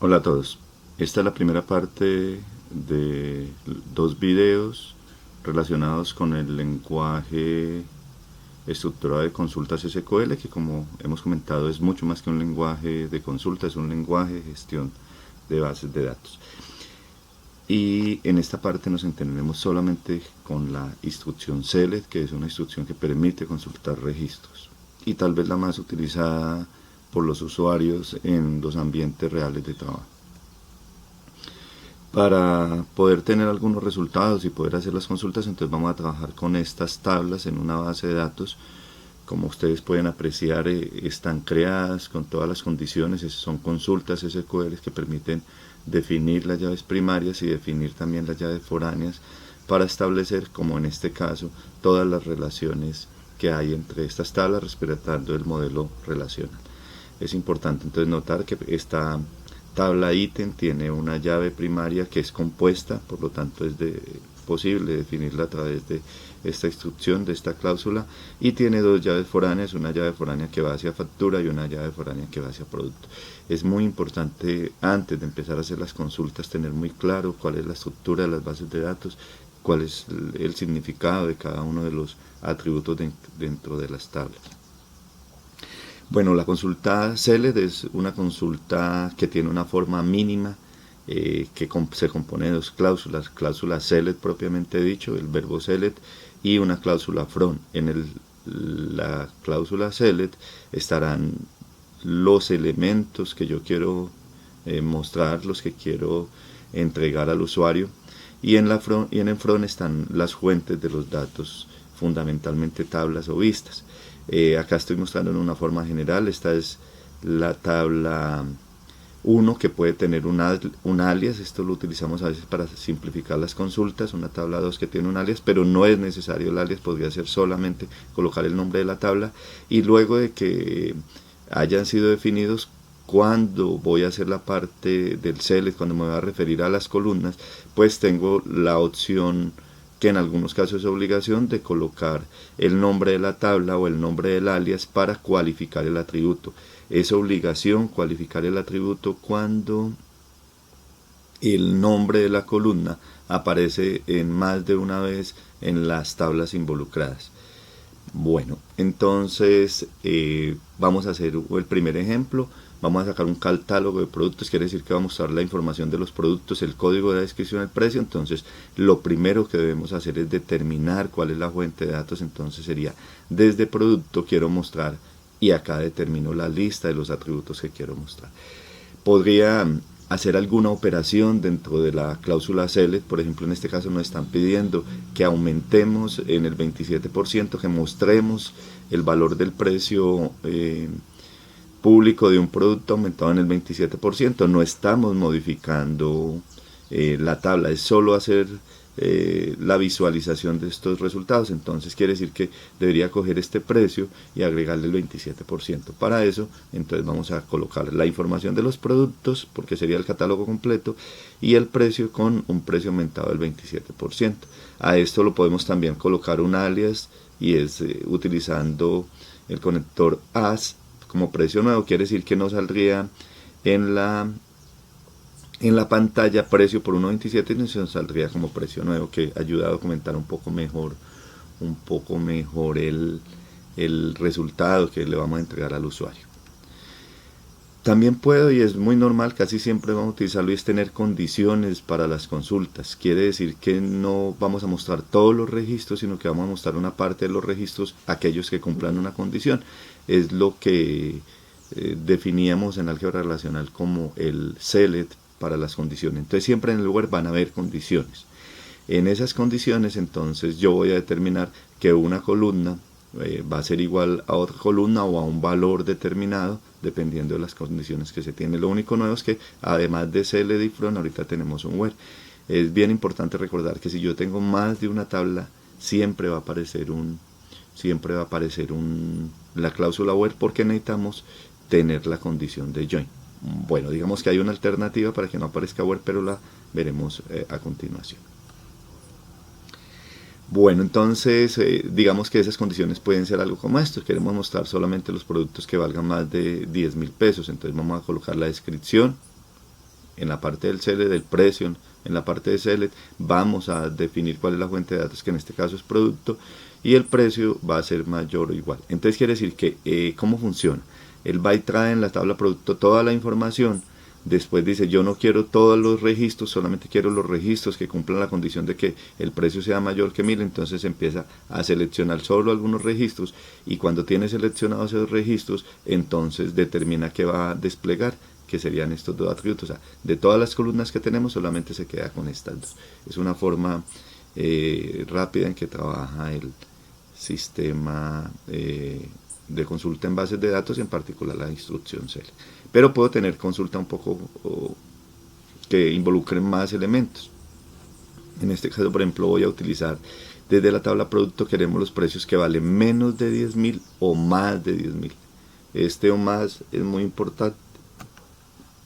Hola a todos. Esta es la primera parte de dos videos relacionados con el lenguaje estructurado de consultas SQL, que como hemos comentado es mucho más que un lenguaje de consulta, es un lenguaje de gestión de bases de datos. Y en esta parte nos entendemos solamente con la instrucción select, que es una instrucción que permite consultar registros y tal vez la más utilizada por los usuarios en los ambientes reales de trabajo. Para poder tener algunos resultados y poder hacer las consultas, entonces vamos a trabajar con estas tablas en una base de datos. Como ustedes pueden apreciar, están creadas con todas las condiciones, son consultas SQL que permiten definir las llaves primarias y definir también las llaves foráneas para establecer, como en este caso, todas las relaciones que hay entre estas tablas respetando el modelo relacional. Es importante entonces notar que esta tabla ítem tiene una llave primaria que es compuesta, por lo tanto es posible definirla a través de esta instrucción, de esta cláusula, y tiene dos llaves foráneas, una llave foránea que va hacia factura y una llave foránea que va hacia producto. Es muy importante antes de empezar a hacer las consultas tener muy claro cuál es la estructura de las bases de datos, cuál es el significado de cada uno de los atributos dentro de las tablas. Bueno, la consulta select es una consulta que tiene una forma mínima que se compone de dos cláusulas, cláusula select propiamente dicho, el verbo select, y una cláusula from. La cláusula select estarán los elementos que yo quiero mostrar, los que quiero entregar al usuario, y en el from están las fuentes de los datos, fundamentalmente tablas o vistas. Acá estoy mostrando en una forma general. Esta es la tabla 1 que puede tener un alias. Esto lo utilizamos a veces para simplificar las consultas. Una tabla 2 que tiene un alias, pero no es necesario el alias, podría ser solamente colocar el nombre de la tabla, y luego de que hayan sido definidos cuando voy a hacer la parte del select, cuando me voy a referir a las columnas, pues tengo la opción, que en algunos casos es obligación, de colocar el nombre de la tabla o el nombre del alias para cualificar el atributo. Es obligación cualificar el atributo cuando el nombre de la columna aparece en más de una vez en las tablas involucradas. Bueno, entonces vamos a hacer el primer ejemplo. Vamos a sacar un catálogo de productos, quiere decir que vamos a mostrar la información de los productos, el código de la descripción, el precio. Entonces lo primero que debemos hacer es determinar cuál es la fuente de datos. Entonces sería desde producto quiero mostrar, y acá determino la lista de los atributos que quiero mostrar. Podría hacer alguna operación dentro de la cláusula select. Por ejemplo, en este caso nos están pidiendo que aumentemos en el 27%, que mostremos el valor del precio público de un producto aumentado en el 27%. No estamos modificando la tabla, es solo hacer la visualización de estos resultados. Entonces quiere decir que debería coger este precio y agregarle el 27%. Para eso, entonces vamos a colocar la información de los productos, porque sería el catálogo completo, y el precio con un precio aumentado del 27%. A esto lo podemos también colocar un alias, y es utilizando el conector as como precio nuevo. Quiere decir que no saldría en la pantalla precio por 1.27 y nos saldría como precio nuevo, que ayuda a documentar un poco mejor el resultado que le vamos a entregar al usuario. También puedo, y es muy normal, casi siempre vamos a utilizarlo, y es tener condiciones para las consultas. Quiere decir que no vamos a mostrar todos los registros, sino que vamos a mostrar una parte de los registros, aquellos que cumplan una condición. Es lo que definíamos en álgebra relacional como el select para las condiciones. Entonces siempre en el lugar van a haber condiciones. En esas condiciones entonces yo voy a determinar que una columna va a ser igual a otra columna o a un valor determinado dependiendo de las condiciones que se tiene. Lo único nuevo es que además de select y from ahorita tenemos un where. Es bien importante recordar que si yo tengo más de una tabla siempre va a aparecer la cláusula where, porque necesitamos tener la condición de join. Bueno, digamos que hay una alternativa para que no aparezca where, pero la veremos a continuación. Bueno, entonces digamos que esas condiciones pueden ser algo como esto. Queremos mostrar solamente los productos que valgan más de 10.000 pesos. Entonces vamos a colocar la descripción en la parte del select, del precio, en la parte de select, vamos a definir cuál es la fuente de datos, que en este caso es producto, y el precio va a ser mayor o igual. Entonces quiere decir que, ¿cómo funciona? El byte trae en la tabla producto toda la información. Después dice, yo no quiero todos los registros, solamente quiero los registros que cumplan la condición de que el precio sea mayor que 1000. Entonces empieza a seleccionar solo algunos registros, y cuando tiene seleccionados esos registros, entonces determina qué va a desplegar, que serían estos dos atributos. O sea, de todas las columnas que tenemos, solamente se queda con estas dos. Es una forma rápida en que trabaja el sistema de consulta en bases de datos, en particular la instrucción select. Pero puedo tener consulta un poco que involucren más elementos. En este caso, por ejemplo, voy a utilizar desde la tabla producto, queremos los precios que valen menos de 10.000 o más de 10.000. Este o más es muy importante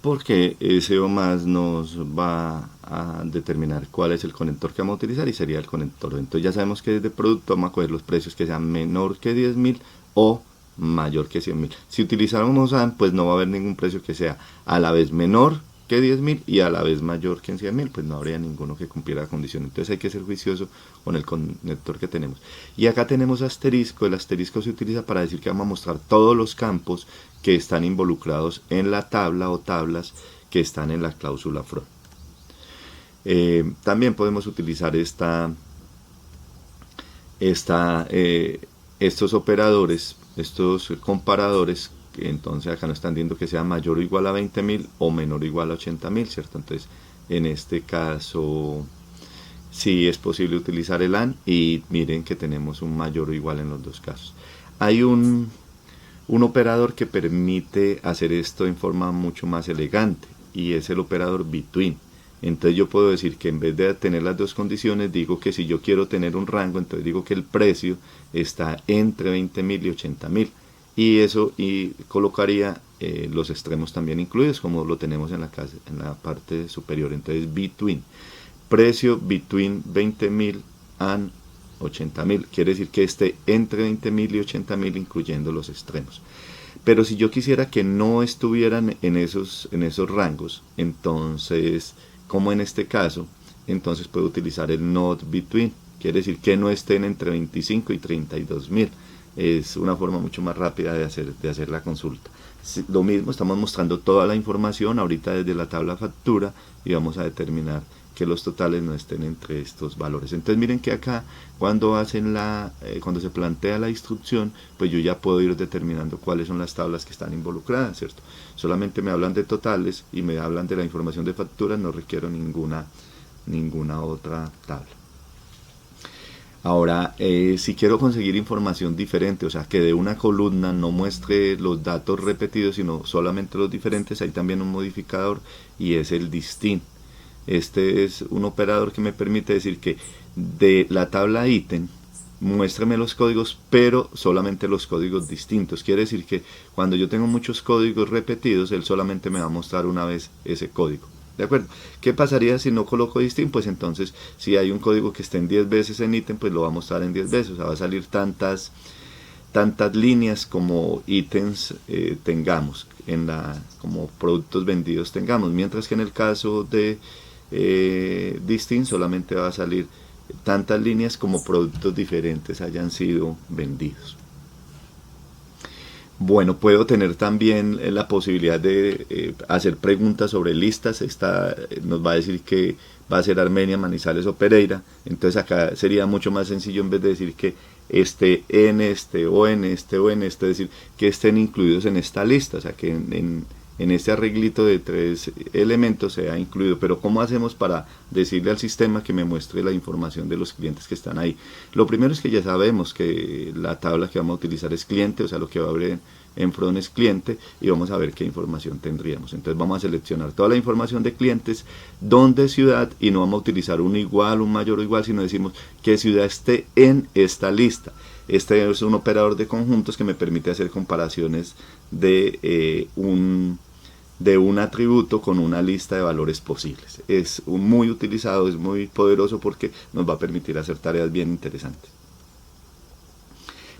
porque ese o más nos va a determinar cuál es el conector que vamos a utilizar, y sería el conector. Entonces ya sabemos que desde producto vamos a coger los precios que sean menor que 10.000 o mayor que 100.000. Si utilizáramos AND, pues no va a haber ningún precio que sea a la vez menor que 10.000 y a la vez mayor que en 100.000, pues no habría ninguno que cumpliera la condición. Entonces hay que ser juicioso con el conector que tenemos. Y acá tenemos asterisco. El asterisco se utiliza para decir que vamos a mostrar todos los campos que están involucrados en la tabla o tablas que están en la cláusula from. También podemos utilizar estos operadores, estos comparadores. Entonces acá nos están diciendo que sea mayor o igual a 20.000 o menor o igual a 80.000, ¿cierto? Entonces en este caso sí es posible utilizar el AND, y miren que tenemos un mayor o igual en los dos casos. Hay un operador que permite hacer esto en forma mucho más elegante, y es el operador between. Entonces yo puedo decir que en vez de tener las dos condiciones, digo que si yo quiero tener un rango, entonces digo que el precio está entre 20.000 y 80.000. Y eso colocaría los extremos también incluidos, como lo tenemos en la parte superior. Entonces between, precio between 20.000 and 80.000, quiere decir que esté entre 20.000 y 80.000, incluyendo los extremos. Pero si yo quisiera que no estuvieran en esos rangos, entonces, como en este caso, entonces puedo utilizar el not between, quiere decir que no estén entre 25 y 32.000. Es una forma mucho más rápida de hacer la consulta. Lo mismo, estamos mostrando toda la información ahorita desde la tabla factura, y vamos a determinar que los totales no estén entre estos valores. Entonces miren que acá cuando se plantea la instrucción, pues yo ya puedo ir determinando cuáles son las tablas que están involucradas, ¿cierto? Solamente me hablan de totales y me hablan de la información de facturas, no requiero ninguna otra tabla. Ahora, si quiero conseguir información diferente, o sea, que de una columna no muestre los datos repetidos, sino solamente los diferentes, hay también un modificador, y es el distinct. Este es un operador que me permite decir que de la tabla ítem, muéstrame los códigos, pero solamente los códigos distintos. Quiere decir que cuando yo tengo muchos códigos repetidos, él solamente me va a mostrar una vez ese código. ¿De acuerdo? ¿Qué pasaría si no coloco distinct? Pues entonces, si hay un código que esté en 10 veces en ítem, pues lo va a mostrar en 10 veces. O sea, va a salir tantas líneas como ítems tengamos, como productos vendidos tengamos. Mientras que en el caso de distinct solamente va a salir tantas líneas como productos diferentes hayan sido vendidos. Bueno, puedo tener también la posibilidad de hacer preguntas sobre listas. Esta nos va a decir que va a ser Armenia, Manizales o Pereira. Entonces acá sería mucho más sencillo, en vez de decir que esté en este o en este o en este, decir que estén incluidos en esta lista. O sea, que en este arreglito de 3 elementos sea incluido. Pero ¿cómo hacemos para decirle al sistema que me muestre la información de los clientes que están ahí? Lo primero es que ya sabemos que la tabla que vamos a utilizar es cliente, o sea, lo que va a abrir en front es cliente, y vamos a ver qué información tendríamos. Entonces vamos a seleccionar toda la información de clientes, donde ciudad, y no vamos a utilizar un igual, un mayor o igual, sino decimos que ciudad esté en esta lista. Este es un operador de conjuntos que me permite hacer comparaciones de un atributo con una lista de valores posibles. Es muy utilizado, es muy poderoso porque nos va a permitir hacer tareas bien interesantes.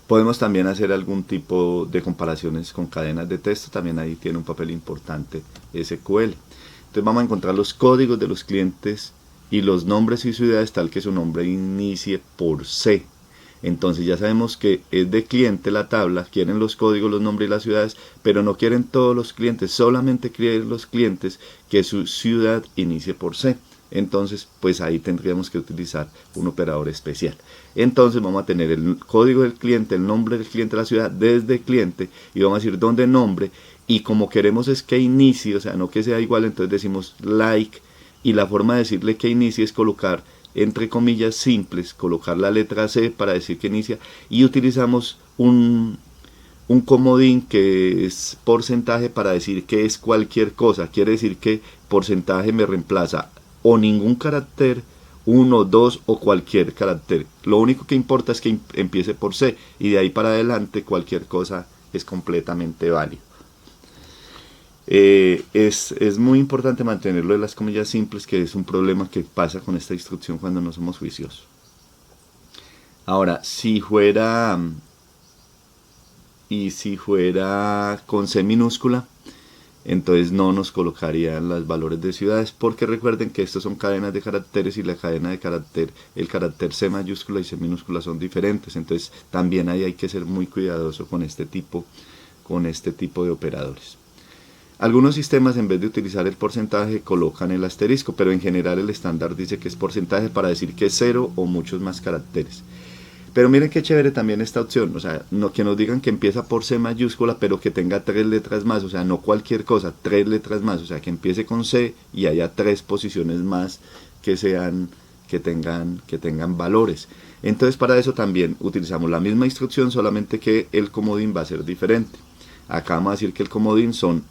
Podemos también hacer algún tipo de comparaciones con cadenas de texto, también ahí tiene un papel importante SQL. Entonces vamos a encontrar los códigos de los clientes y los nombres y ciudades tal que su nombre inicie por C. Entonces ya sabemos que es de cliente la tabla, quieren los códigos, los nombres y las ciudades, pero no quieren todos los clientes, solamente quieren los clientes que su ciudad inicie por C. Entonces pues ahí tendríamos que utilizar un operador especial. Entonces vamos a tener el código del cliente, el nombre del cliente, la ciudad desde cliente, y vamos a decir dónde nombre, y como queremos es que inicie, o sea no que sea igual, entonces decimos like, y la forma de decirle que inicie es colocar entre comillas simples, colocar la letra C para decir que inicia, y utilizamos un comodín que es porcentaje para decir que es cualquier cosa. Quiere decir que porcentaje me reemplaza o ningún carácter, 1, 2 o cualquier carácter. Lo único que importa es que empiece por C, y de ahí para adelante cualquier cosa es completamente válido. Es muy importante mantenerlo de las comillas simples, que es un problema que pasa con esta instrucción cuando no somos juiciosos. Ahora, si fuera con C minúscula, entonces no nos colocarían los valores de ciudades, porque recuerden que estos son cadenas de caracteres, y la cadena de carácter, el carácter C mayúscula y C minúscula son diferentes. Entonces también ahí hay que ser muy cuidadoso con este tipo de operadores. Algunos sistemas, en vez de utilizar el porcentaje, colocan el asterisco, pero en general el estándar dice que es porcentaje para decir que es 0 o muchos más caracteres. Pero miren qué chévere también esta opción, o sea, no que nos digan que empieza por C mayúscula, pero que tenga 3 letras más, o sea, no cualquier cosa, 3 letras más, o sea, que empiece con C y haya 3 posiciones más que tengan valores. Entonces para eso también utilizamos la misma instrucción, solamente que el comodín va a ser diferente. Acá vamos a decir que el comodín son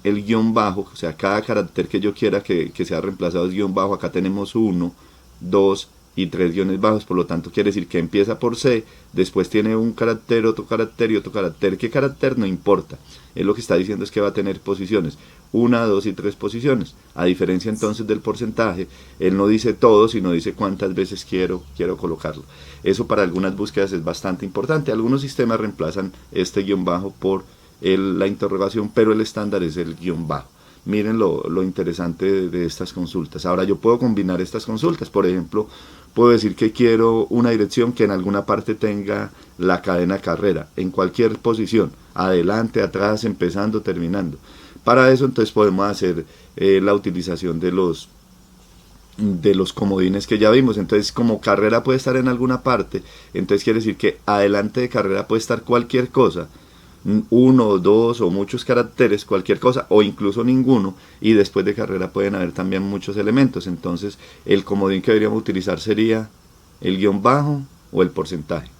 el guión bajo, o sea, cada carácter que yo quiera que sea reemplazado es guión bajo. Acá tenemos 1, 2 y 3 guiones bajos, por lo tanto quiere decir que empieza por C, después tiene un carácter, otro carácter y otro carácter. ¿Qué carácter? No importa. Él lo que está diciendo es que va a tener posiciones, 1, 2 y 3 posiciones. A diferencia entonces del porcentaje, él no dice todo, sino dice cuántas veces quiero colocarlo. Eso para algunas búsquedas es bastante importante. Algunos sistemas reemplazan este guión bajo por la interrogación, pero el estándar es el guión bajo. Miren lo interesante de estas consultas. Ahora yo puedo combinar estas consultas. Por ejemplo, puedo decir que quiero una dirección que en alguna parte tenga la cadena carrera, en cualquier posición, adelante, atrás, empezando, terminando. Para eso entonces podemos hacer la utilización de los comodines que ya vimos. Entonces, como carrera puede estar en alguna parte, entonces quiere decir que adelante de carrera puede estar cualquier cosa, 1, 2 o muchos caracteres, cualquier cosa, o incluso ninguno, y después de carrera pueden haber también muchos elementos. Entonces el comodín que deberíamos utilizar sería el guión bajo o el porcentaje.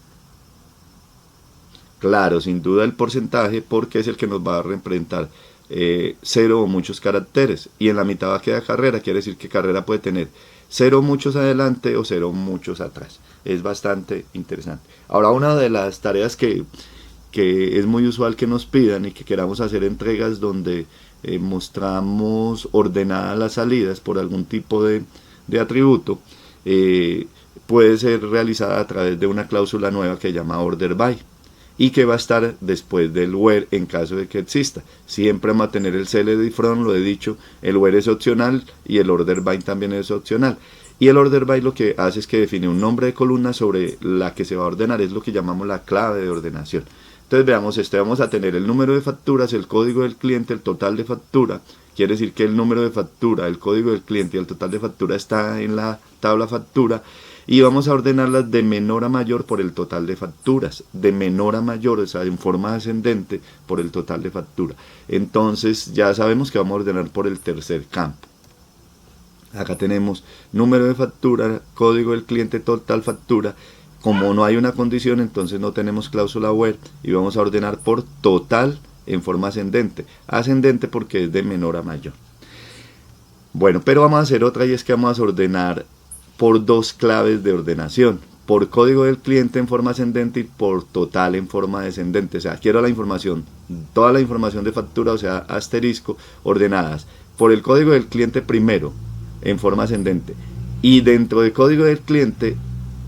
Claro, sin duda el porcentaje, porque es el que nos va a representar 0 o muchos caracteres, y en la mitad va a quedar carrera. Quiere decir que carrera puede tener 0 muchos adelante o 0 muchos atrás. Es bastante interesante. Ahora, una de las tareas que es muy usual que nos pidan y que queramos hacer entregas donde mostramos ordenadas las salidas por algún tipo de atributo, puede ser realizada a través de una cláusula nueva que se llama order by, y que va a estar después del where en caso de que exista. Siempre vamos a tener el CLD from, lo he dicho, el where es opcional y el order by también es opcional. Y el order by lo que hace es que define un nombre de columna sobre la que se va a ordenar, es lo que llamamos la clave de ordenación. Entonces veamos esto, vamos a tener el número de facturas, el código del cliente, el total de factura. Quiere decir que el número de factura, el código del cliente y el total de factura está en la tabla factura, y vamos a ordenarlas de menor a mayor por el total de facturas, de menor a mayor, o sea, en forma ascendente por el total de factura. Entonces ya sabemos que vamos a ordenar por el tercer campo. Acá tenemos número de factura, código del cliente, total factura. Como no hay una condición, entonces no tenemos cláusula where, y vamos a ordenar por total en forma ascendente. Ascendente porque es de menor a mayor. Bueno, pero vamos a hacer otra, y es que vamos a ordenar por 2 claves de ordenación. Por código del cliente en forma ascendente y por total en forma descendente. O sea, quiero la información, toda la información de factura, o sea, asterisco, ordenadas por el código del cliente primero en forma ascendente, y dentro del código del cliente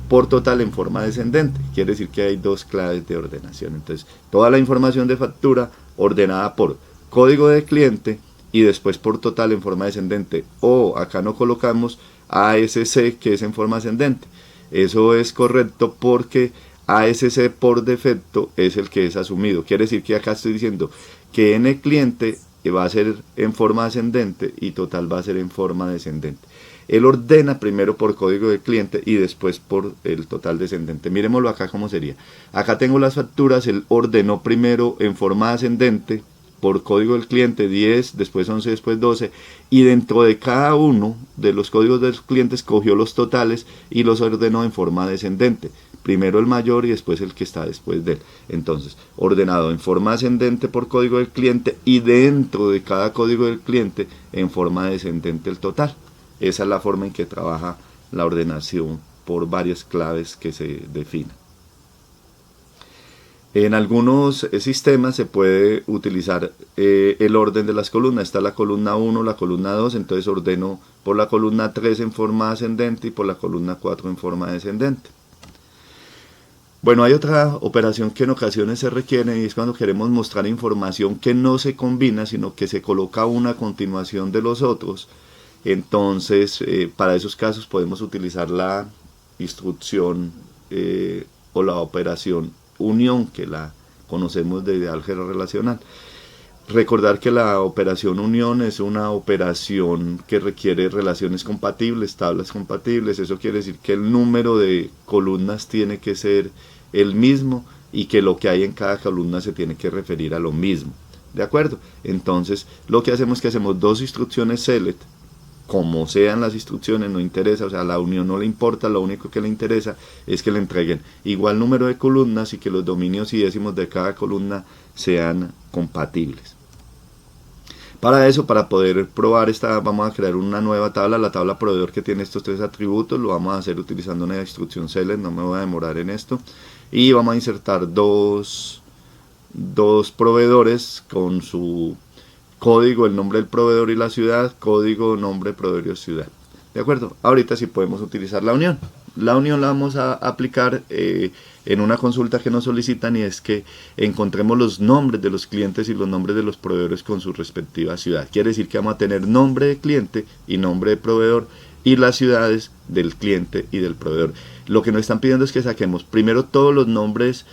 por total en forma descendente. Quiere decir que hay 2 claves de ordenación. Entonces toda la información de factura ordenada por código del cliente y después por total en forma descendente, o acá no colocamos ASC, que es en forma ascendente. Eso es correcto porque ASC por defecto es el que es asumido. Quiere decir que acá estoy diciendo que n cliente va a ser en forma ascendente y total va a ser en forma descendente. Él ordena primero por código del cliente y después por el total descendente. Miremoslo acá cómo sería. Acá tengo las facturas, él ordenó primero en forma ascendente por código del cliente 10, después 11, después 12, y dentro de cada uno de los códigos del cliente escogió los totales y los ordenó en forma descendente. Primero el mayor y después el que está después de él. Entonces, ordenado en forma ascendente por código del cliente y dentro de cada código del cliente en forma descendente el total. Esa es la forma en que trabaja la ordenación por varias claves que se definen. En algunos sistemas se puede utilizar el orden de las columnas. Está la columna 1, la columna 2, entonces ordeno por la columna 3 en forma ascendente y por la columna 4 en forma descendente. Bueno, hay otra operación que en ocasiones se requiere y es cuando queremos mostrar información que no se combina, sino que se coloca una a continuación de los otros. Entonces, para esos casos podemos utilizar la instrucción o la operación unión, que la conocemos de álgebra relacional. Recordar que la operación unión es una operación que requiere relaciones compatibles, tablas compatibles. Eso quiere decir que el número de columnas tiene que ser el mismo y que lo que hay en cada columna se tiene que referir a lo mismo. ¿De acuerdo? Entonces, lo que hacemos es que hacemos dos instrucciones select, como sean las instrucciones, no interesa, o sea, a la unión no le importa, lo único que le interesa es que le entreguen igual número de columnas y que los dominios y décimos de cada columna sean compatibles. Para eso, para poder probar esta, vamos a crear una nueva tabla, la tabla proveedor que tiene estos tres atributos, lo vamos a hacer utilizando una instrucción select, no me voy a demorar en esto, y vamos a insertar dos proveedores con su código, el nombre del proveedor y la ciudad, código, nombre, proveedor y ciudad. ¿De acuerdo? Ahorita sí podemos utilizar la unión. La unión la vamos a aplicar en una consulta que nos solicitan y es que encontremos los nombres de los clientes y los nombres de los proveedores con su respectiva ciudad. Quiere decir que vamos a tener nombre de cliente y nombre de proveedor y las ciudades del cliente y del proveedor. Lo que nos están pidiendo es que saquemos primero todos los nombres,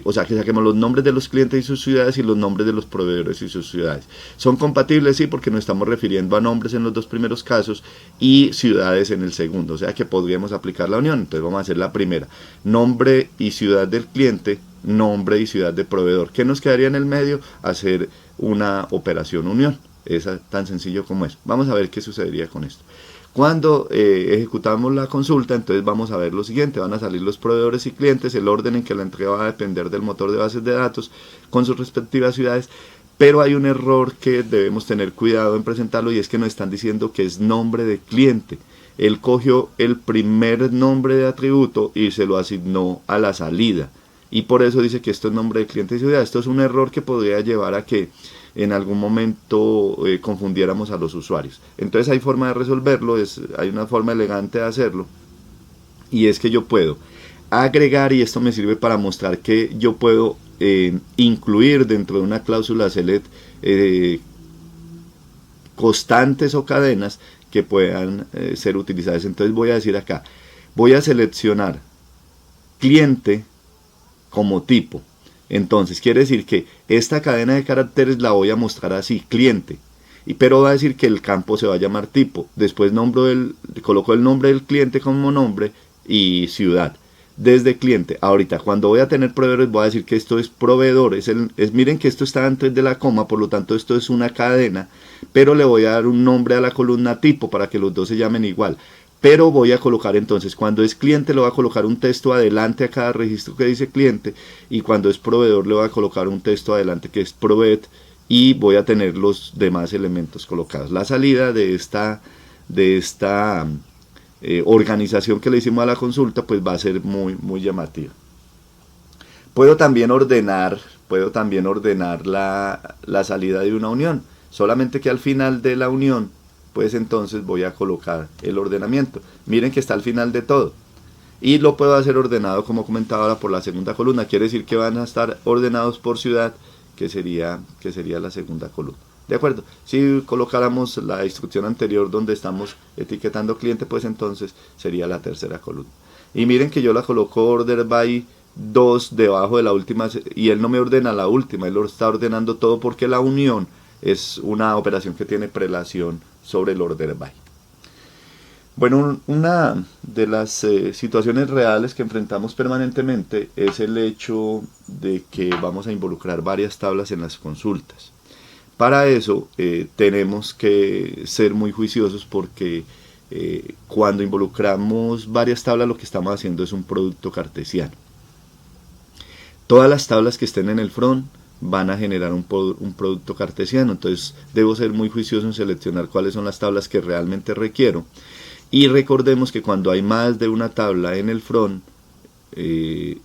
o sea, que saquemos los nombres de los clientes y sus ciudades y los nombres de los proveedores y sus ciudades. ¿Son compatibles? Sí, porque nos estamos refiriendo a nombres en los dos primeros casos y ciudades en el segundo, o sea que podríamos aplicar la unión. Entonces vamos a hacer la primera, nombre y ciudad del cliente, nombre y ciudad del proveedor. ¿Qué nos quedaría en el medio? Hacer una operación unión. Es tan sencillo como es. Vamos a ver qué sucedería con esto. Cuando ejecutamos la consulta, entonces vamos a ver lo siguiente, van a salir los proveedores y clientes, el orden en que la entrega va a depender del motor de bases de datos con sus respectivas ciudades, pero hay un error que debemos tener cuidado en presentarlo y es que nos están diciendo que es nombre de cliente. Él cogió el primer nombre de atributo y se lo asignó a la salida y por eso dice que esto es nombre de cliente y ciudad. Esto es un error que podría llevar a que en algún momento confundiéramos a los usuarios. Entonces hay forma de resolverlo, hay una forma elegante de hacerlo, y es que yo puedo agregar, y esto me sirve para mostrar que yo puedo incluir dentro de una cláusula select constantes o cadenas que puedan ser utilizadas. Entonces voy a decir acá, voy a seleccionar cliente como tipo. Entonces quiere decir que esta cadena de caracteres la voy a mostrar así, cliente, pero va a decir que el campo se va a llamar tipo. Después coloco el nombre del cliente como nombre y ciudad. Desde cliente, ahorita cuando voy a tener proveedores voy a decir que esto es proveedor, miren que esto está antes de la coma, por lo tanto esto es una cadena, pero le voy a dar un nombre a la columna tipo para que los dos se llamen igual. Pero voy a colocar entonces, cuando es cliente le voy a colocar un texto adelante a cada registro que dice cliente, y cuando es proveedor le voy a colocar un texto adelante que es proveed, y voy a tener los demás elementos colocados. La salida de esta organización que le hicimos a la consulta pues va a ser muy llamativa. Puedo también ordenar la salida de una unión, solamente que al final de la unión pues entonces voy a colocar el ordenamiento. Miren que está al final de todo. Y lo puedo hacer ordenado, como comentaba ahora, por la segunda columna. Quiere decir que van a estar ordenados por ciudad, que sería la segunda columna. ¿De acuerdo? Si colocáramos la instrucción anterior donde estamos etiquetando cliente, pues entonces sería la tercera columna. Y miren que yo la coloco order by 2 debajo de la última, y él no me ordena la última, él lo está ordenando todo porque la unión es una operación que tiene prelación sobre el order by. Bueno, una de las situaciones reales que enfrentamos permanentemente es el hecho de que vamos a involucrar varias tablas en las consultas. Para eso tenemos que ser muy juiciosos porque cuando involucramos varias tablas lo que estamos haciendo es un producto cartesiano. Todas las tablas que estén en el front van a generar un producto cartesiano, entonces debo ser muy juicioso en seleccionar cuáles son las tablas que realmente requiero. Y recordemos que cuando hay más de una tabla en el front,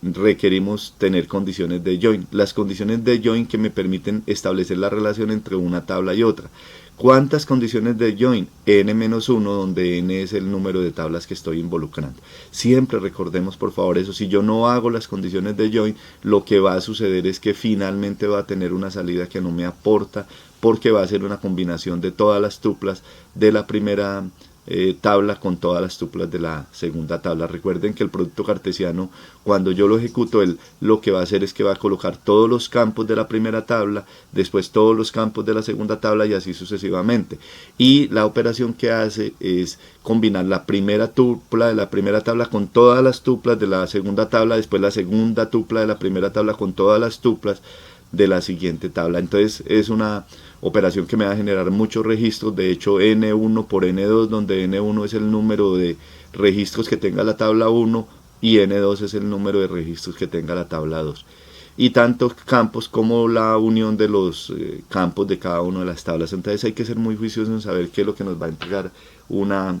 requerimos tener condiciones de join. Las condiciones de join que me permiten establecer la relación entre una tabla y otra. ¿Cuántas condiciones de join? n-1, donde n es el número de tablas que estoy involucrando. Siempre recordemos por favor eso. Si yo no hago las condiciones de join, lo que va a suceder es que finalmente va a tener una salida que no me aporta, porque va a ser una combinación de todas las tuplas de la primera tabla con todas las tuplas de la segunda tabla. Recuerden que el producto cartesiano, cuando yo lo ejecuto, él lo que va a hacer es que va a colocar todos los campos de la primera tabla, después todos los campos de la segunda tabla y así sucesivamente. Y la operación que hace es combinar la primera tupla de la primera tabla con todas las tuplas de la segunda tabla, después la segunda tupla de la primera tabla con todas las tuplas de la siguiente tabla. Entonces es una operación que me va a generar muchos registros. De hecho, n1 por n2, donde n1 es el número de registros que tenga la tabla 1 y n2 es el número de registros que tenga la tabla 2. Y tanto campos como la unión de los campos de cada una de las tablas. Entonces hay que ser muy juiciosos en saber qué es lo que nos va a entregar una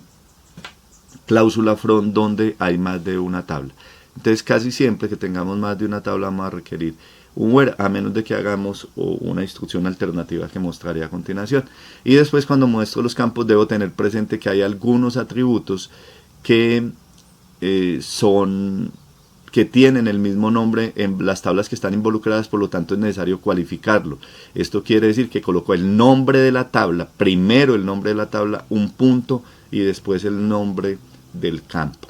cláusula front donde hay más de una tabla. Entonces casi siempre que tengamos más de una tabla vamos a requerir un where, a menos de que hagamos una instrucción alternativa que mostraré a continuación. Y después, cuando muestro los campos, debo tener presente que hay algunos atributos que tienen el mismo nombre en las tablas que están involucradas, por lo tanto es necesario cualificarlo. Esto quiere decir que coloco el nombre de la tabla, primero el nombre de la tabla, un punto y después el nombre del campo.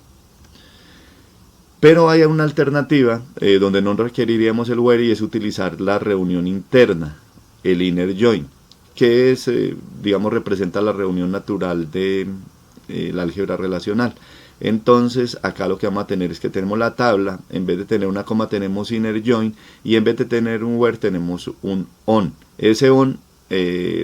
Pero hay una alternativa donde no requeriríamos el where, y es utilizar la reunión interna, el inner join, que es, digamos, representa la reunión natural de la álgebra relacional. Entonces acá lo que vamos a tener es que tenemos la tabla, en vez de tener una coma tenemos inner join, y en vez de tener un where tenemos un on. Ese on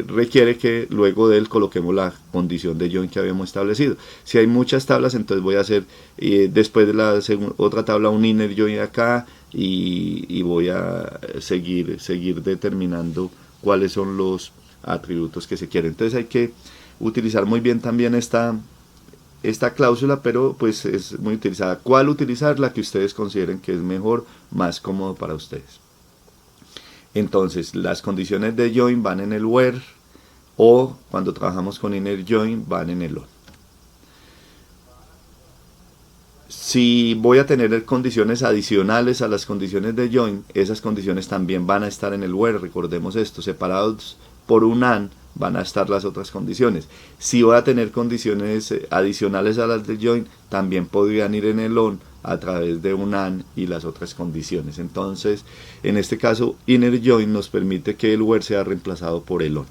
requiere que luego de él coloquemos la condición de join que habíamos establecido. Si hay muchas tablas, entonces voy a hacer después de la otra tabla un inner join acá, y voy a seguir determinando cuáles son los atributos que se quieren. Entonces hay que utilizar muy bien también esta cláusula, pero pues es muy utilizada. ¿Cuál utilizar? La que ustedes consideren que es mejor, más cómodo para ustedes. Entonces las condiciones de join van en el where, o cuando trabajamos con inner join van en el on. Si voy a tener condiciones adicionales a las condiciones de join, esas condiciones también van a estar en el where. Recordemos esto, separados por un and van a estar las otras condiciones. Si voy a tener condiciones adicionales a las de join, también podrían ir en el on a través de un and y las otras condiciones. Entonces, en este caso, inner join nos permite que el where sea reemplazado por el on.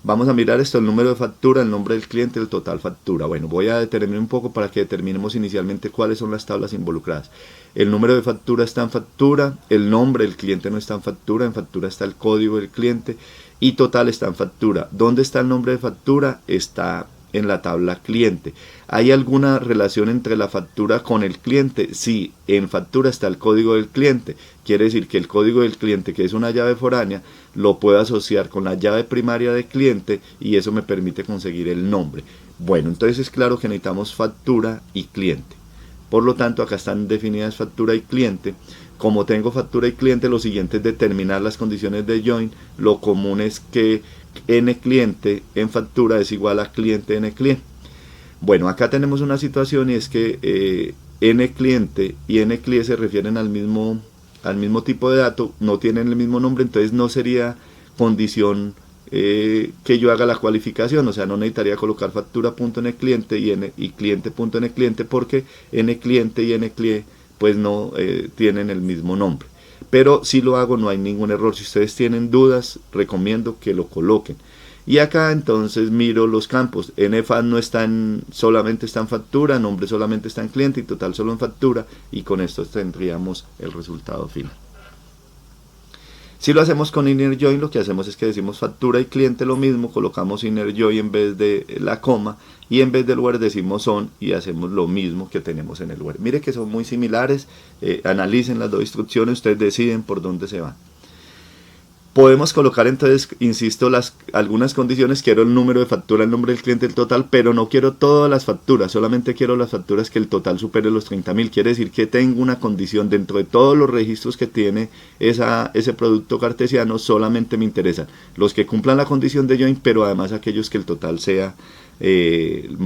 Vamos a mirar esto: el número de factura, el nombre del cliente, el total factura. Bueno, voy a determinar un poco para que determinemos inicialmente cuáles son las tablas involucradas. El número de factura está en factura, el nombre del cliente no está en factura está el código del cliente, y total está en factura. ¿Dónde está el nombre de factura? Está en la tabla cliente. ¿Hay alguna relación entre la factura con el cliente? Sí, en factura está el código del cliente. Quiere decir que el código del cliente, que es una llave foránea, lo puedo asociar con la llave primaria del cliente, y eso me permite conseguir el nombre. Bueno, entonces es claro que necesitamos factura y cliente. Por lo tanto, acá están definidas factura y cliente. Como tengo factura y cliente, lo siguiente es determinar las condiciones de join. Lo común es que n cliente en factura es igual a cliente n cliente. Bueno, acá tenemos una situación, y es que n cliente y n cliente se refieren al mismo tipo de dato, no tienen el mismo nombre, entonces no sería condición que yo haga la cualificación, o sea, no necesitaría colocar factura.nCliente y cliente.nCliente porque nCliente y nClie pues no tienen el mismo nombre. Pero si lo hago no hay ningún error. Si ustedes tienen dudas, recomiendo que lo coloquen. Y acá entonces miro los campos. NFAT no está solamente está en factura, nombre solamente está en cliente y total solo en factura. Y con esto tendríamos el resultado final. Si lo hacemos con inner join, lo que hacemos es que decimos factura y cliente lo mismo, colocamos inner join en vez de la coma y en vez del where decimos on y hacemos lo mismo que tenemos en el where. Mire que son muy similares, analicen las dos instrucciones, ustedes deciden por dónde se van. Podemos colocar entonces, insisto, algunas condiciones. Quiero el número de factura, el nombre del cliente, el total, pero no quiero todas las facturas, solamente quiero las facturas que el total supere los 30.000. Quiere decir que tengo una condición dentro de todos los registros que tiene ese producto cartesiano, solamente me interesan los que cumplan la condición de join, pero además aquellos que el total sea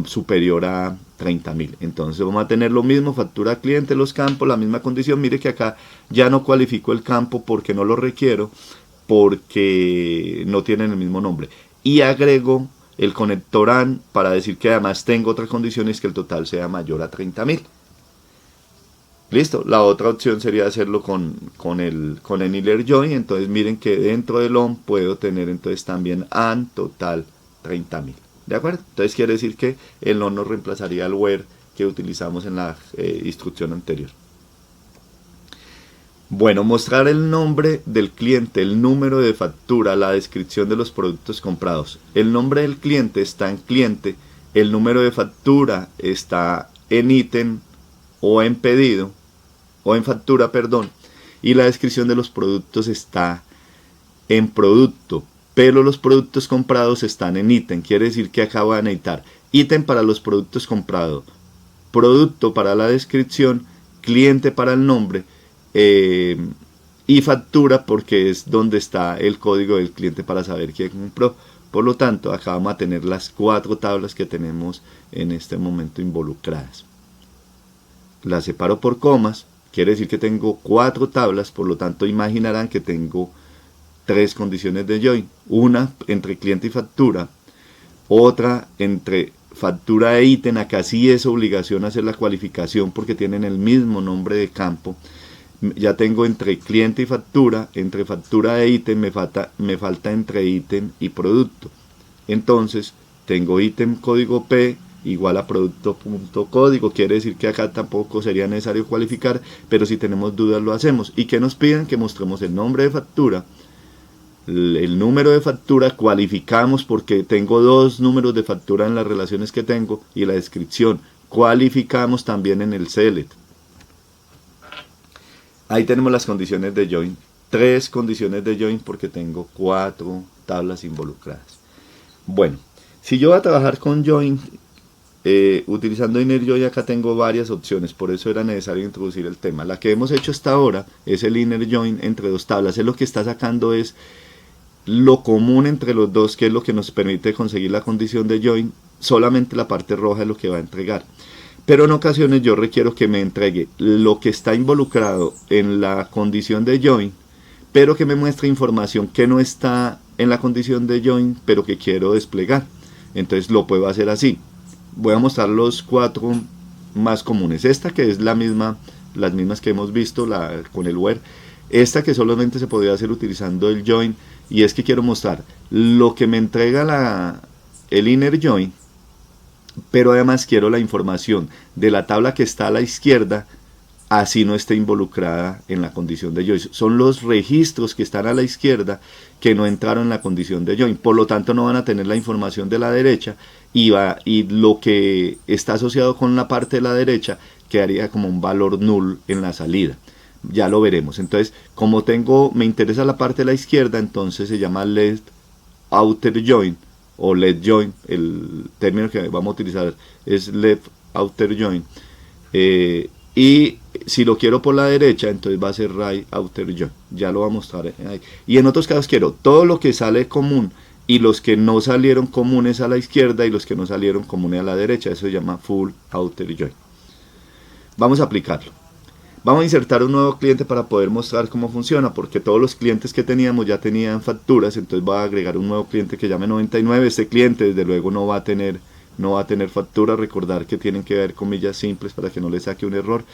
superior a 30.000. Entonces vamos a tener lo mismo, factura cliente, los campos, la misma condición. Mire que acá ya no cualifico el campo porque no lo requiero, porque no tienen el mismo nombre, y agrego el conector AND para decir que además tengo otra condición, es que el total sea mayor a 30.000. Listo. La otra opción sería hacerlo con el inner join. Entonces miren que dentro del ON puedo tener entonces también AND total 30.000. ¿De acuerdo? Entonces quiere decir que el ON nos reemplazaría el where que utilizamos en la instrucción anterior. Bueno, mostrar el nombre del cliente, el número de factura, la descripción de los productos comprados. El nombre del cliente está en cliente, el número de factura está en ítem o en pedido, o en factura, perdón, y la descripción de los productos está en producto, pero los productos comprados están en ítem. Quiere decir que acá voy a necesitar ítem para los productos comprados, producto para la descripción, cliente para el nombre, y factura porque es donde está el código del cliente para saber quién compró. Por lo tanto, acá vamos a tener las 4 tablas que tenemos en este momento involucradas. Las separo por comas, quiere decir que tengo 4 tablas, por lo tanto imaginarán que tengo 3 condiciones de join, una entre cliente y factura, otra entre factura e ítem. Acá sí es obligación hacer la cualificación porque tienen el mismo nombre de campo. Ya tengo entre cliente y factura, entre factura e ítem me falta entre ítem y producto. Entonces tengo ítem código P igual a producto.código. Quiere decir que acá tampoco sería necesario cualificar, pero si tenemos dudas lo hacemos. ¿Y qué nos piden? Que mostremos el nombre de factura, el número de factura, cualificamos porque tengo 2 números de factura en las relaciones que tengo, y la descripción. Cualificamos también en el select. Ahí tenemos las condiciones de join, 3 condiciones de join porque tengo 4 tablas involucradas. Bueno, si yo voy a trabajar con join, utilizando inner join, acá tengo varias opciones, por eso era necesario introducir el tema. La que hemos hecho hasta ahora es el inner join entre 2 tablas, es lo que está sacando es lo común entre los dos, que es lo que nos permite conseguir la condición de join. Solamente la parte roja es lo que va a entregar. Pero en ocasiones yo requiero que me entregue lo que está involucrado en la condición de join, pero que me muestre información que no está en la condición de join, pero que quiero desplegar. Entonces lo puedo hacer así. Voy a mostrar los 4 más comunes. Esta que es las mismas que hemos visto con el where. Esta que solamente se podría hacer utilizando el join, y es que quiero mostrar lo que me entrega el inner join, pero además quiero la información de la tabla que está a la izquierda, así no esté involucrada en la condición de join. Son los registros que están a la izquierda que no entraron en la condición de join, por lo tanto no van a tener la información de la derecha, y lo que está asociado con la parte de la derecha quedaría como un valor null en la salida. Ya lo veremos. Entonces, como me interesa la parte de la izquierda, entonces se llama left outer join o let join. El término que vamos a utilizar es left outer join, y si lo quiero por la derecha, entonces va a ser right outer join. Ya lo voy a mostrar ahí. Y en otros casos quiero todo lo que sale común y los que no salieron comunes a la izquierda y los que no salieron comunes a la derecha. Eso se llama full outer join. Vamos a aplicarlo. Vamos a insertar un nuevo cliente para poder mostrar cómo funciona, porque todos los clientes que teníamos ya tenían facturas, entonces voy a agregar un nuevo cliente que llame 99. Este cliente desde luego no va a tener factura. Recordar que tienen que ver comillas simples para que no le saque un error.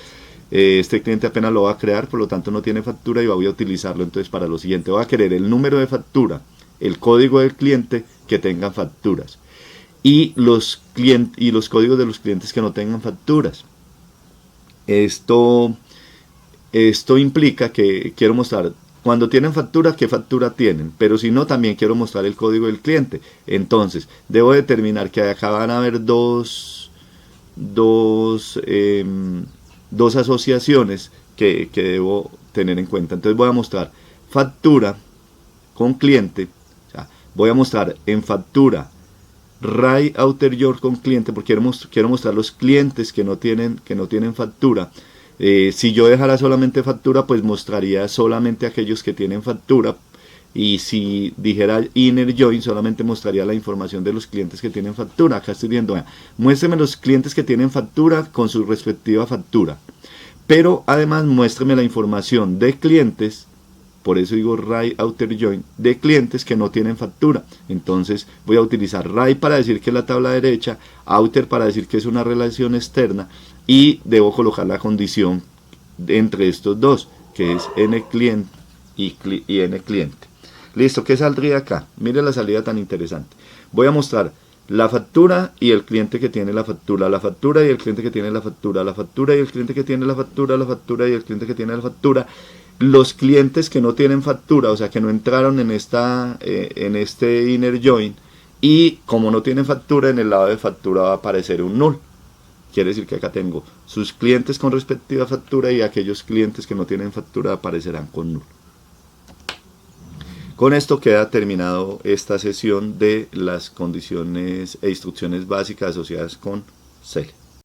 Este cliente apenas lo va a crear, por lo tanto no tiene factura y voy a utilizarlo entonces para lo siguiente. Voy a querer el número de factura, el código del cliente que tengan facturas y los códigos de los clientes que no tengan facturas. Esto implica que quiero mostrar cuando tienen factura, qué factura tienen, pero si no, también quiero mostrar el código del cliente. Entonces, debo determinar que acá van a haber dos asociaciones que debo tener en cuenta. Entonces voy a mostrar factura con cliente, o sea, voy a mostrar en factura Ray Outer York con cliente, porque quiero mostrar los clientes que no tienen factura. Si yo dejara solamente factura, pues mostraría solamente aquellos que tienen factura, y si dijera Inner Join, solamente mostraría la información de los clientes que tienen factura. Acá estoy viendo, muéstreme los clientes que tienen factura con su respectiva factura, pero además muéstreme la información de clientes, por eso digo Ray Outer Join, de clientes que no tienen factura. Entonces voy a utilizar Ray para decir que es la tabla derecha, Outer para decir que es una relación externa, y debo colocar la condición entre estos dos, que es N cliente y N cliente. Listo, ¿qué saldría acá? Mire la salida tan interesante. Voy a mostrar la factura y el cliente que tiene la factura, la factura y el cliente que tiene la factura, la factura y el cliente que tiene la factura, la factura y el cliente que tiene la factura. Los clientes que no tienen factura, o sea que no entraron en este inner join, y como no tienen factura, en el lado de factura va a aparecer un null. Quiere decir que acá tengo sus clientes con respectiva factura y aquellos clientes que no tienen factura aparecerán con null. Con esto queda terminado esta sesión de las condiciones e instrucciones básicas asociadas con Cele.